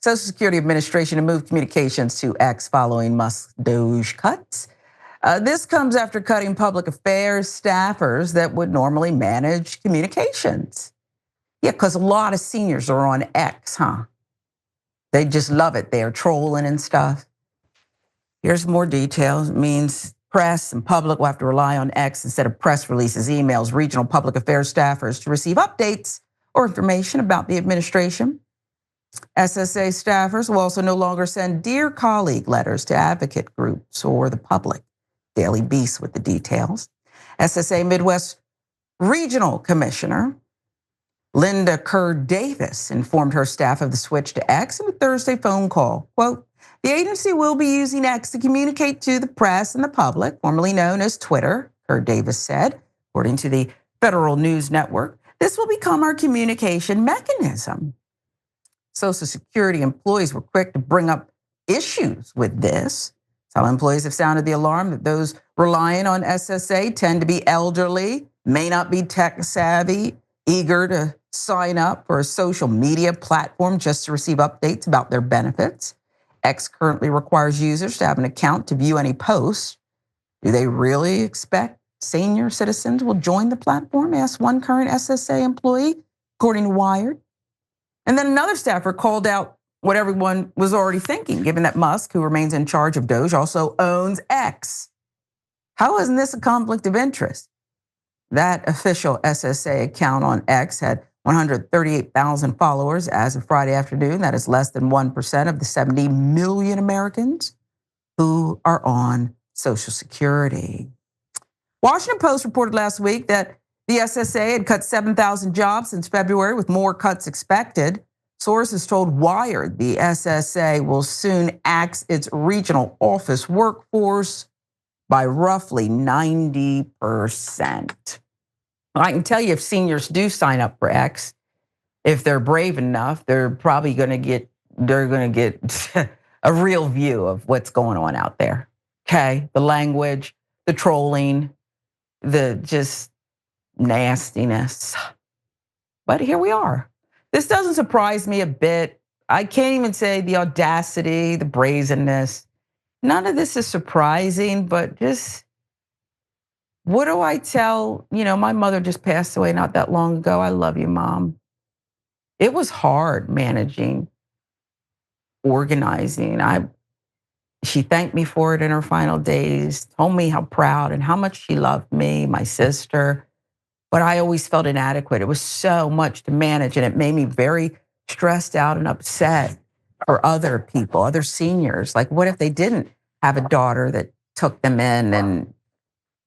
Social Security Administration to move communications to X following Musk's DOGE cuts. This comes after cutting public affairs staffers that would normally manage communications. Yeah, because a lot of seniors are on X, huh? They just love it. They're trolling and stuff. Here's more details. It means press and public will have to rely on X instead of press releases, emails, regional public affairs staffers to receive updates or information about the administration. SSA staffers will also no longer send Dear Colleague letters to advocate groups or the public. Daily Beast with the details. SSA Midwest Regional Commissioner Linda Kerr-Davis informed her staff of the switch to X in a Thursday phone call. Quote, the agency will be using X to communicate to the press and the public, formerly known as Twitter, Kerr-Davis said, according to the Federal News Network. This will become our communication mechanism. Social Security employees were quick to bring up issues with this. Some employees have sounded the alarm that those relying on SSA tend to be elderly, may not be tech savvy, eager to sign up for a social media platform just to receive updates about their benefits. X currently requires users to have an account to view any posts. Do they really expect senior citizens will join the platform? Asked one current SSA employee, according to Wired. And then another staffer called out what everyone was already thinking, given that Musk, who remains in charge of DOGE, also owns X. How isn't this a conflict of interest? That official SSA account on X had 138,000 followers as of Friday afternoon. That is less than 1% of the 70 million Americans who are on Social Security. Washington Post reported last week that the SSA had cut 7,000 jobs since February, with more cuts expected. Sources told Wired the SSA will soon axe its regional office workforce by roughly 90%. I can tell you, if seniors do sign up for X, if they're brave enough, they're probably going to get a real view of what's going on out there. Okay, the language, the trolling, the just nastiness. But here we are. This doesn't surprise me a bit. I can't even say the audacity, the brazenness. None of this is surprising, but just what do I tell? My mother just passed away not that long ago. I love you, Mom. It was hard managing, organizing. She thanked me for it in her final days, told me how proud and how much she loved me, my sister. But I always felt inadequate. It was so much to manage, and it made me very stressed out and upset for other people, other seniors. Like, what if they didn't have a daughter that took them in and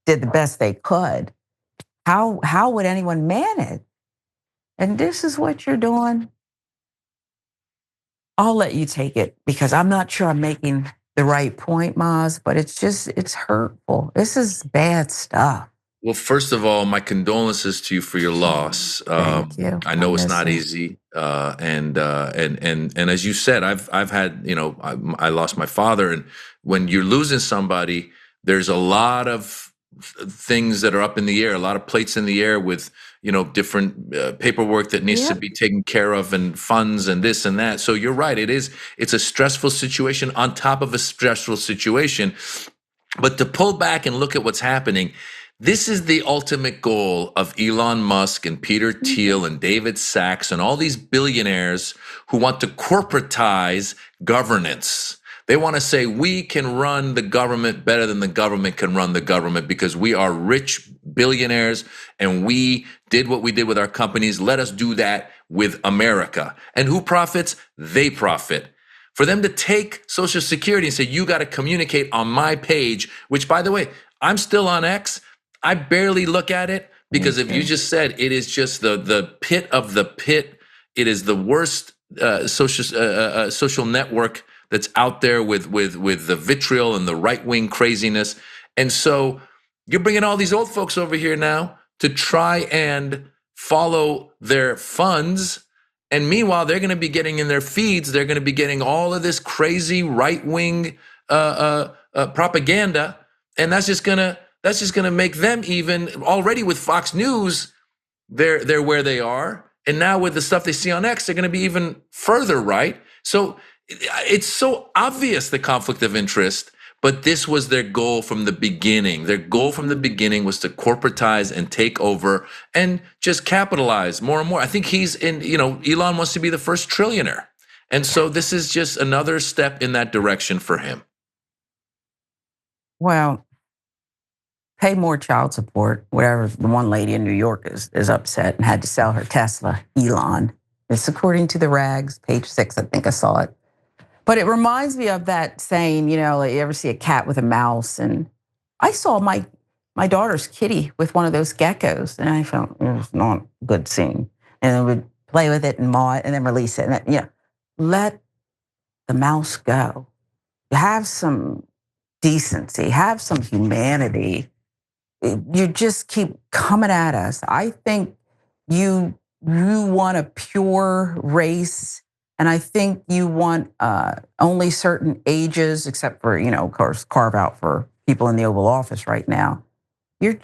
did the best they could? How would anyone manage? And this is what you're doing. I'll let you take it because I'm not sure I'm making the right point, Maz, but it's hurtful. This is bad stuff. Well, first of all, my condolences to you for your loss. Thank you. I know it's not easy, and as you said, I've had, I lost my father, and when you're losing somebody, there's a lot of things that are up in the air, a lot of plates in the air with different paperwork that needs to be taken care of, and funds and this and that. So you're right, it's a stressful situation on top of a stressful situation. But to pull back and look at what's happening. This is the ultimate goal of Elon Musk and Peter Thiel and David Sachs and all these billionaires who want to corporatize governance. They want to say we can run the government better than the government can run the government because we are rich billionaires and we did what we did with our companies. Let us do that with America. And who profits? They profit. For them to take Social Security and say, you got to communicate on my page, which, by the way, I'm still on X. I barely look at it because if you just said it is just the pit of the pit, it is the worst social network that's out there with the vitriol and the right-wing craziness. And so you're bringing all these old folks over here now to try and follow their funds. And meanwhile, they're going to be getting in their feeds, they're going to be getting all of this crazy right-wing propaganda. And that's just going to make them, even already with Fox News, they're where they are. And now with the stuff they see on X, they're going to be even further right. So it's so obvious the conflict of interest, but this was their goal from the beginning. Their goal from the beginning was to corporatize and take over and just capitalize more and more. I think Elon wants to be the first trillionaire. And so this is just another step in that direction for him. Well, pay more child support. Whatever, the one lady in New York is upset and had to sell her Tesla, Elon. It's according to the rags, page 6, I think I saw it. But it reminds me of that saying, like you ever see a cat with a mouse? And I saw my daughter's kitty with one of those geckos, and I felt it was not a good scene. And I would play with it and maw it and then release it. And let the mouse go. Have some decency, have some humanity. You just keep coming at us. I think you want a pure race, and I think you want only certain ages, except for, of course, carve out for people in the Oval Office right now. And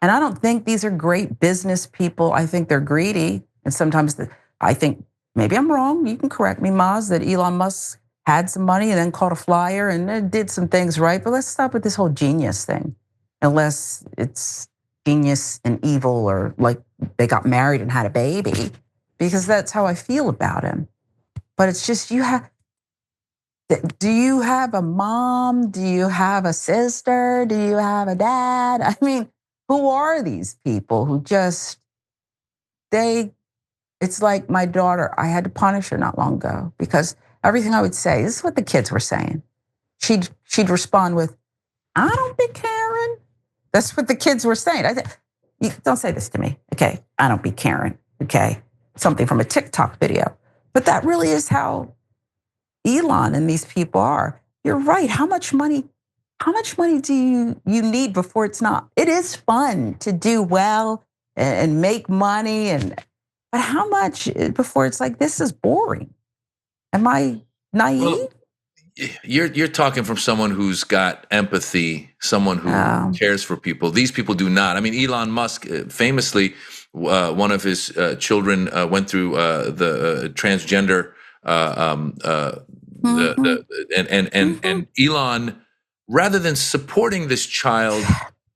I don't think these are great business people. I think they're greedy. And sometimes I think, maybe I'm wrong, you can correct me, Maz, that Elon Musk had some money and then caught a flyer and did some things right. But let's stop with this whole genius thing. Unless it's genius and evil, or like they got married and had a baby, because that's how I feel about him. But it's just, do you have a mom? Do you have a sister? Do you have a dad? I mean, who are these people who just, it's like my daughter, I had to punish her not long ago because everything I would say, this is what the kids were saying. She'd respond with, I don't be Karen. That's what the kids were saying. You don't say this to me, okay? I don't be Karen, okay? Something from a TikTok video. But that really is how Elon and these people are. You're right. How much money do you need before it's not? It is fun to do well and make money, but how much before it's like, this is boring? Am I naive? Well, you're talking from someone who's got empathy, someone who cares for people. These people do not. I mean, Elon Musk famously, one of his children went through the transgender, and Elon, rather than supporting this child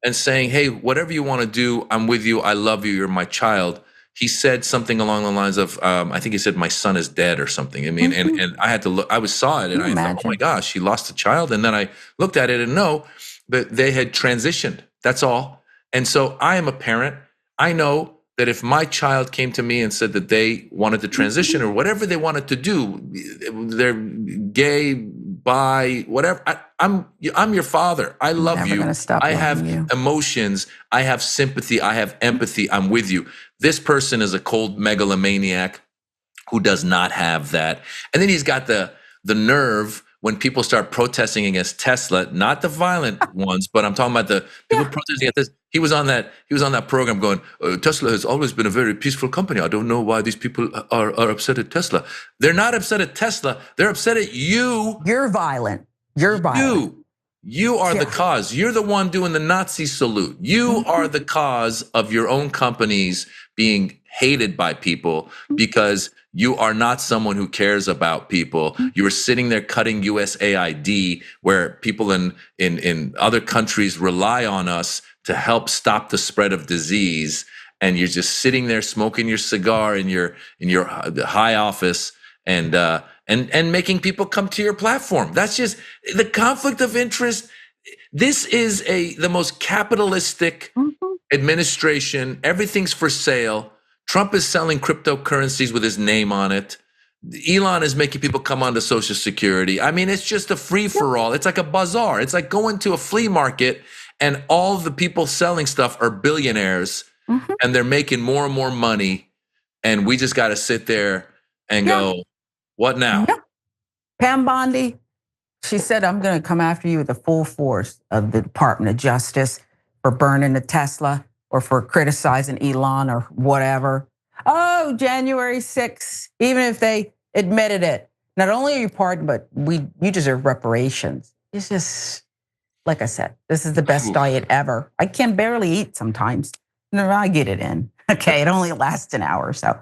and saying, "Hey, whatever you want to do, I'm with you. I love you. You're my child." He said something along the lines of, I think he said, "My son is dead" or something. I mean, and I had to look. I saw it, and I thought, "Oh my gosh, he lost a child." And then I looked at it, and no, that they had transitioned. That's all. And so I am a parent. I know that if my child came to me and said that they wanted to transition or whatever they wanted to do, they're gay, bi, whatever. I'm your father. I love you. I have emotions. I have sympathy. I have empathy. I'm with you. This person is a cold megalomaniac who does not have that. And then he's got the nerve when people start protesting against Tesla, not the violent ones, but I'm talking about the people protesting against this. He was on that program going, Tesla has always been a very peaceful company. I don't know why these people are upset at Tesla. They're not upset at Tesla. They're upset at you. You're violent. You're violent. You are the cause. You're the one doing the Nazi salute. You are the cause of your own companies being hated by people because you are not someone who cares about people. You are sitting there cutting USAID, where people in other countries rely on us to help stop the spread of disease. And you're just sitting there smoking your cigar in your high office and making people come to your platform. That's just the conflict of interest. This is the most capitalistic administration. Everything's for sale. Trump is selling cryptocurrencies with his name on it. Elon is making people come onto Social Security. I mean, it's just a free for all. It's like a bazaar. It's like going to a flea market and all the people selling stuff are billionaires and they're making more and more money. And we just got to sit there and go, what now? Pam Bondi, she said, I'm going to come after you with the full force of the Department of Justice for burning the Tesla or for criticizing Elon or whatever. Oh, January 6th, even if they admitted it, not only are you pardoned, but you deserve reparations. It's just, like I said, this is the best diet ever. I can barely eat sometimes. No, I get it in. Okay, it only lasts an hour or so.